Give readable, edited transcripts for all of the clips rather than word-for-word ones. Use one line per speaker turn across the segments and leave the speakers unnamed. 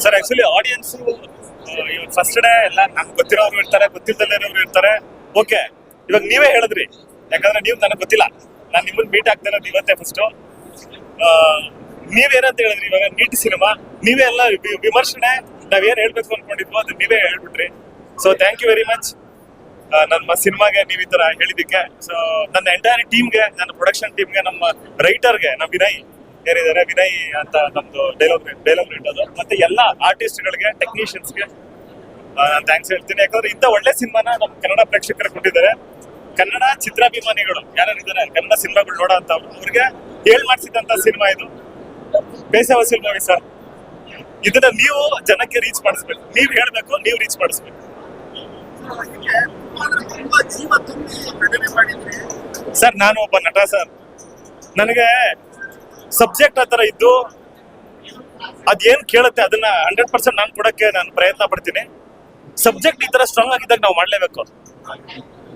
Sir actually audience first day ಎಲ್ಲ ನನ್ಗೆ ಗೊತ್ತಿರೋರು ಇರ್ತಾರೆ, ಗೊತ್ತಿಲ್ಲದಲ್ಲಿರೋರು ಇರ್ತಾರೆ. ಓಕೆ, ಇವಾಗ ನೀವೇ ಹೇಳಿದ್ರಿ, ಯಾಕಂದ್ರೆ ನೀವು ನನಗೆ ಗೊತ್ತಿಲ್ಲ, ನಾನು ನಿಮ್ಮನ್ನ ಮೀಟ್ ಆಗ್ತಾ ಇರೋದು ಇವತ್ತೇ ಫಸ್ಟ್. ನೀವೇನಂತ ಹೇಳಿದ್ರಿ ಇವಾಗ ನೀಟ್ ಸಿನಿಮಾ, ನೀವೇ ಎಲ್ಲ ವಿಮರ್ಶನೆ ನಾವೇನ್ ಹೇಳ್ಬೇಕು ಅನ್ಕೊಂಡಿದ್ವೋ ಅದು ನೀವೇ ಹೇಳ್ಬಿಟ್ರಿ. So thank you very much ನಮ್ಮ ಸಿನಿಮಾಗೆ ನೀವು ಈ ತರ ಹೇಳಿದ್ದಕ್ಕೆ. ಸೊ ನನ್ನ ಎಂಟೈರ್ ಟೀಮ್ಗೆ, ನನ್ನ ಪ್ರೊಡಕ್ಷನ್ ಟೀಮ್ಗೆ, ನಮ್ಮ ರೈಟರ್ಗೆ, ನಮ್ಮ ವಿನಯ್ ಏನಿದ್ದಾರೆ, ವಿನಯ್ ಅಂತ ನಮ್ದು ಡೈಲಾಗ್ ಇಟ್ಟೋದು, ಮತ್ತೆ ಎಲ್ಲ ಆರ್ಟಿಸ್ಟ್ಗಳಿಗೆ, ಟೆಕ್ನಿಷಿಯನ್ಸ್ಗೆ ನಾನು ಥ್ಯಾಂಕ್ಸ್ ಹೇಳ್ತೀನಿ. ಯಾಕಂದ್ರೆ ಇಂಥ ಒಳ್ಳೆ ಸಿನಿಮಾನ ನಮ್ಮ ಕನ್ನಡ ಪ್ರೇಕ್ಷಕರು ಕೊಟ್ಟಿದ್ದಾರೆ. ಕನ್ನಡ ಚಿತ್ರಾಭಿಮಾನಿಗಳು ಯಾರ್ಯಾರಿದ್ದಾರೆ, ಕನ್ನಡ ಸಿನಿಮಾಗಳು ನೋಡೋ ಅಂತ ಅವ್ರಿಗೆ ಮಾಡ್ಸಿದಂತ ಸಿನಿಮಾ ಇದು. ಬೇಸವ ಸಿನಿಮಾ ಸರ್, ಇದನ್ನ ನೀವು ಜನಕ್ಕೆ ರೀಚ್ ಮಾಡಿಸ್ಬೇಕು, ನೀವು ಹೇಳ್ಬೇಕು, ನೀವು ರೀಚ್ ಮಾಡಿಸ್ಬೇಕು. ಸರ್ ನಾನು ಒಬ್ಬ ನಟ ಸರ್, ನನಗೆ ಸಬ್ಜೆಕ್ಟ್ ಆ ಥರ ಇದ್ದು ಅದೇನ್ ಕೇಳುತ್ತೆ ಅದನ್ನ 100% ನಾನು ಕೊಡಕ್ಕೆ ನಾನು ಪ್ರಯತ್ನ ಪಡ್ತೀನಿ. ಸಬ್ಜೆಕ್ಟ್ ಈ ತರ ಸ್ಟ್ರಾಂಗ್ ಆಗಿದ್ದಾಗ ನಾವು ಮಾಡ್ಲೇಬೇಕು.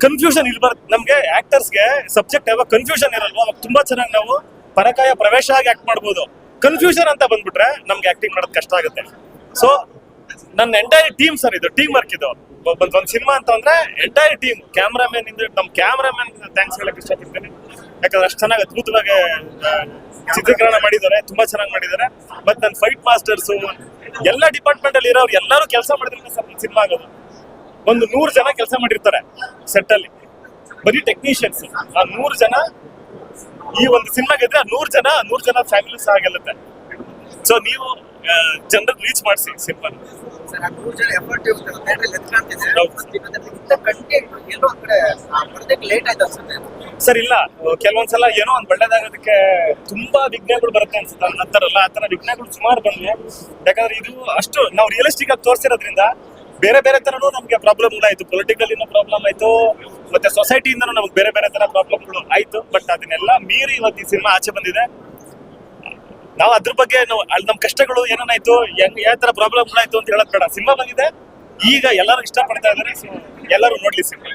ಕನ್ಫ್ಯೂಷನ್ ಇರ್ಬಾರ್ದು ನಮ್ಗೆ. ಆಕ್ಟರ್ಸ್ಗೆ ಸಬ್ಜೆಕ್ಟ್ ಯಾವಾಗ ಕನ್ಫ್ಯೂಷನ್ ಇರಲ್ವೋ ಅವಾಗ ತುಂಬಾ ಚೆನ್ನಾಗಿ ನಾವು ಪರಕಾಯ ಪ್ರವೇಶ ಆಗಿ ಆಕ್ಟ್ ಮಾಡ್ಬೋದು. ಕನ್ಫ್ಯೂಷನ್ ಅಂತ ಬಂದ್ಬಿಟ್ರೆ ನಮ್ಗೆ ಆಕ್ಟಿಂಗ್ ಮಾಡೋದು ಕಷ್ಟ ಆಗುತ್ತೆ. ಸೊ ನನ್ನ ಎಂಟೈರ್ ಟೀಮ್ ಸರ್, ಇದು ಟೀಮ್ ವರ್ಕ್. ಇದು ಒಂದ್ ಸಿನಿಮಾ ಅಂತ ಅಂದ್ರೆ ಎಂಟೈರ್ ಟೀಮ್, ಕ್ಯಾಮ್ರಾಮನ್ ಇಂದ ನಮ್ಮ ಕ್ಯಾಮ್ರಾಮನ್ ಥ್ಯಾಂಕ್ಸ್ ಹೇಳಕ್ ಇಷ್ಟಪಡ್ತೀನಿ. ಯಾಕಂದ್ರೆ ಅಷ್ಟು ಚೆನ್ನಾಗಿ ಅದ್ಭುತವಾಗಿ ಚಿತ್ರೀಕರಣ ಮಾಡಿದ್ದಾರೆ, ತುಂಬಾ ಚೆನ್ನಾಗಿ ಮಾಡಿದ್ದಾರೆ. ಮತ್ತೆ ನನ್ನ ಫೈಟ್ ಮಾಸ್ಟರ್ಸ್, ಎಲ್ಲ ಡಿಪಾರ್ಟ್ಮೆಂಟ್ ಅಲ್ಲಿ ಇರೋರು ಎಲ್ಲರೂ ಕೆಲಸ ಮಾಡಿದ್ರೆ ಸಿನಿಮಾ ಆಗೋದು. ಒಂದು 100 ಜನ ಕೆಲಸ ಮಾಡಿರ್ತಾರೆ ಸೆಟ್ ಅಲ್ಲಿ, ಬರೀ ಟೆಕ್ನಿಷಿಯನ್ಸ್. ಆ 100 ಜನ ಈ ಒಂದು ಸಿನಿಮಾಗೆ ಇದ್ರೆ 100 ಜನ ಫ್ಯಾಮಿಲಿ ಸಹ ಗೆಲ್ಲುತ್ತೆ. ಸೊ ನೀವು ಜನರಿಗೆ ರೀಚ್ ಮಾಡಿಸಿ ಸಿನಿಮಾ. ಸರ್ ಇಲ್ಲ, ಕೆಲವೊಂದ್ಸಲ ಏನೋ ಒಂದ್ ಒಳ್ಳೇದಾಗೋದಕ್ಕೆ ತುಂಬಾ ವಿಘ್ನಗಳು ಬರುತ್ತೆ ಅನ್ಸುತ್ತೆ. ಅಂತಾರಲ್ಲ, ಆ ತರ ವಿಘ್ನಗಳು ಸುಮಾರು ಬಂದ್ವು. ಯಾಕಂದ್ರೆ ಇದು ಅಷ್ಟು ನಾವು ರಿಯಲಿಸ್ಟಿಕ್ ಆಗಿ ತೋರಿಸಿರೋದ್ರಿಂದ ಬೇರೆ ಬೇರೆ ತರನು ನಮ್ಗೆ ಪ್ರಾಬ್ಲಮ್ಗಳಾಯ್ತು. ಪೊಲಿಟಿಕಲ್ ಪ್ರಾಬ್ಲಮ್ ಆಯ್ತು, ಮತ್ತೆ ಸೊಸೈಟಿಯಿಂದನೂ ನಮ್ಗೆ ಬೇರೆ ಬೇರೆ ತರ ಪ್ರಾಬ್ಲಮ್ಗಳು ಆಯ್ತು. ಬಟ್ ಅದನ್ನೆಲ್ಲ ಮೀರಿ ಇವತ್ತು ಈ ಸಿನಿಮಾ ಆಚೆ ಬಂದಿದೆ. ನಾವು ಅದ್ರ ಬಗ್ಗೆ ನಮ್ ಕಷ್ಟಗಳು ಏನಾಯ್ತು, ಯಾವ ತರ ಪ್ರಾಬ್ಲಮ್ಗಳಾಯ್ತು ಅಂತ ಹೇಳಕ್ ಬೇಡ. ಸಿನಿಮಾ ಬಂದಿದೆ, ಈಗ ಎಲ್ಲರೂ ಇಷ್ಟ ಪಡ್ತಾ ಇದ್ದಾರೆ. ಸೊ ಎಲ್ಲರೂ ನೋಡ್ಲಿ ಸಿನಿಮಾ.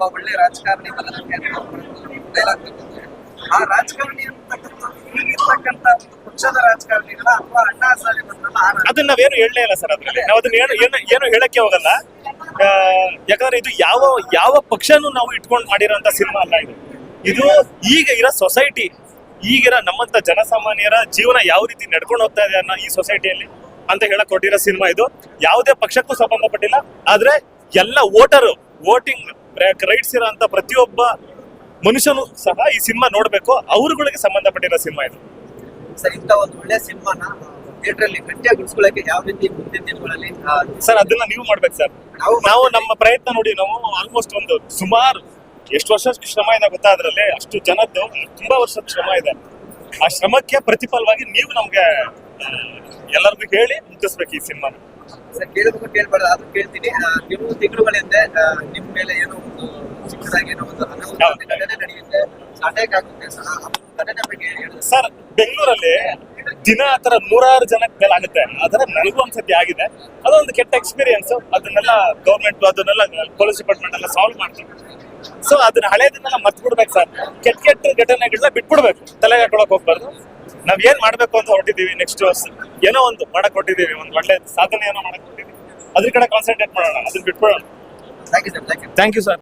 ಒಳ್ಳೆ ರಾಜಕಾರಣಿ ಆ ರಾಜಕಾರಣಿ ಅಂತಕ್ಕಂಥ ಪಕ್ಷದ ರಾಜಕಾರಣಿಗಳ ಅಥವಾ ಅಣ್ಣ ಹಜಾರೆ
ಅದನ್ನ ನಾವೇನು ಹೇಳಲೇ ಇಲ್ಲ ಸರ್. ಅದ್ರಲ್ಲಿ ನಾವು ಅದನ್ನ ಏನು ಹೇಳಕ್ಕೆ ಹೋಗಲ್ಲ. ಯಾಕಂದ್ರೆ ಇದು ಯಾವ ಪಕ್ಷನೂ ನಾವು ಇಟ್ಕೊಂಡು ಮಾಡಿರೋಂತ ಸಿನಿಮಾ ಅಲ್ಲ ಇದು. ಇದು ಈಗ ಇರೋ ಸೊಸೈಟಿ, ಈಗಿರೋ ನಮ್ಮಂತ ಜನಸಾಮಾನ್ಯರ ಜೀವನ ಯಾವ ರೀತಿ ನಡ್ಕೊಂಡು ಹೋಗ್ತಾ ಇದೆ ಅನ್ನೋ ಈ ಸೊಸೈಟಿಯಲ್ಲಿ ಅಂತ ಹೇಳಕ್ ಕೊಟ್ಟಿರೋ ಸಿನಿಮಾ ಇದು. ಯಾವುದೇ ಪಕ್ಷಕ್ಕೂ ಸಂಬಂಧಪಟ್ಟಿಲ್ಲ. ಆದ್ರೆ ಎಲ್ಲ ವೋಟಿಂಗ್ ರೈಟ್ಸ್ ಇರೋ ಅಂತ ಪ್ರತಿಯೊಬ್ಬ ಮನುಷ್ಯನು ಸಹ ಈ ಸಿನಿಮಾ ನೋಡ್ಬೇಕು. ಅವ್ರಗಳಿಗೆ ಸಂಬಂಧಪಟ್ಟಿರೋ ಸಿನಿಮಾ ಇದು.
ಸರ್, ಇಂಥ ಒಂದು ಒಳ್ಳೆ ಸಿನಿಮಾನ ಥಿಯೇಟರ್ ಅಲ್ಲಿ ಗಟ್ಟಿಯಾಗಿ ಉಳಿಸ್ಕೊಳ್ಳಕ್ಕೆ ಯಾವ ರೀತಿ ಮುಂದಿನ ದಿನಗಳಲ್ಲಿ
ಸರ್ ಅದನ್ನ ನೀವು ಮಾಡ್ಬೇಕು ಸರ್. ನಾವು ನಮ್ಮ ಪ್ರಯತ್ನ ನೋಡಿ, ನಾವು ಆಲ್ಮೋಸ್ಟ್ ಒಂದು ಸುಮಾರು ಎಷ್ಟು ವರ್ಷ ಶ್ರಮ ಇದೆ ಗೊತ್ತಾ ಅದ್ರಲ್ಲಿ. ಅಷ್ಟು ಜನದ್ದು ತುಂಬಾ ವರ್ಷದ ಶ್ರಮ ಇದೆ. ಆ ಶ್ರಮಕ್ಕೆ ಪ್ರತಿಫಲವಾಗಿ ನೀವು ನಮ್ಗೆ ಎಲ್ಲರಿಗೂ ಹೇಳಿ ಮುಟ್ಟಿಸ್ಬೇಕು ಈ ಸಿನಿಮಾ.
ಸರ್, ಕೇಳಬೇಕು ಕೇಳ್ಬಾರ್ದು, ಆದ್ರೂ ಕೇಳ್ತೀನಿ. ಕೆಲವು ತಿಂಗಳುಗಳಿಂದ ನಿಮ್ ಮೇಲೆ ಏನೋ ಒಂದು ಚಿಕ್ಕದಾಗಿ ಏನೋ ಒಂದು ಘಟನೆ ನಡೆಯುತ್ತೆ, ಅಟ್ಯಾಕ್ ಆಗುತ್ತೆ ಘಟನೆ ಬಗ್ಗೆ
ಸರ್. ಬೆಂಗಳೂರಲ್ಲಿ ದಿನ ಆತರ 100 ಜನಕ್ಕೆ ಮೇಲೆ ಆಗುತ್ತೆ. ಅದರ ನನಗೂ ಒಂದ್ಸತಿ ಆಗಿದೆ. ಅದೊಂದು ಕೆಟ್ಟ ಎಕ್ಸ್ಪೀರಿಯನ್ಸ್. ಅದನ್ನೆಲ್ಲ ಗೌರ್ಮೆಂಟ್, ಅದನ್ನೆಲ್ಲ ಪೊಲೀಸ್ ಡಿಪಾರ್ಟ್ಮೆಂಟ್ ಎಲ್ಲ ಸಾಲ್ವ್ ಮಾಡ್ತಾರೆ. ಸೊ ಅದನ್ನ ಹಳೇದನ್ನೆಲ್ಲ ಮರ್ತ್ ಬಿಡ್ಬೇಕು ಸರ್. ಕೆಟ್ಟ ಘಟನೆಗಳನ್ನ ಬಿಟ್ಬಿಡ್ಬೇಕು, ತಲೆಗೆ ಹಾಕೊಳಕ್ ಹೋಗ್ಬಾರ್ದು. ನಾವ್ ಏನ್ ಮಾಡ್ಬೇಕು ಅಂತ ಹೊರಟಿದೀವಿ, ನೆಕ್ಸ್ಟ್ ಏನೋ ಒಂದು ಮಾಡಕ್ ಹೊರಟಿದೀವಿ, ಒಂದು ಒಳ್ಳೆ ಸಾಧನೆ ಏನೋ ಮಾಡಕ್ ಹೊರಟಿದೀವಿ, ಅದ್ರ ಕಡೆ ಕಾನ್ಸಂಟ್ರೇಟ್ ಮಾಡೋಣ, ಅದನ್ನ ಬಿಟ್ಬಿಡೋಣ.
Thank you sir.
Thank you sir.